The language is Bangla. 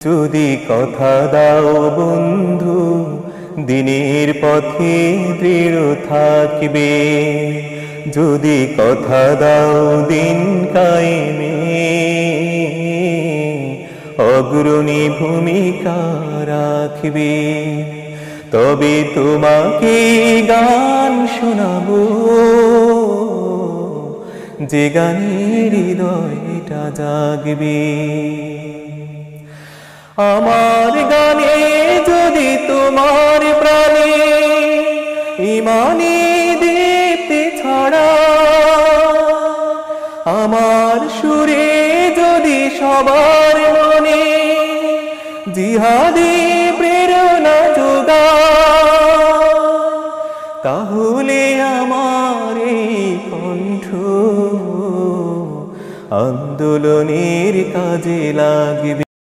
যদি কথা দাও বন্ধু দিনের পথে দৃঢ় থাকবে, যদি কথা দাও দিন কায়েমে অগ্রণী ভূমিকা রাখবে, তবে তোমাকে গান শোনাবো যে গানের হৃদয়টা জাগবে। আমার গানে যদি তোমার প্রাণে ইমানি দীপ্তি ছড়া, আমার সুরে যদি সবার মনে জিহাদি প্রেরণা যোগা, তাহলে আমার এই কণ্ঠ আন্দোলনের কাজে লাগবে।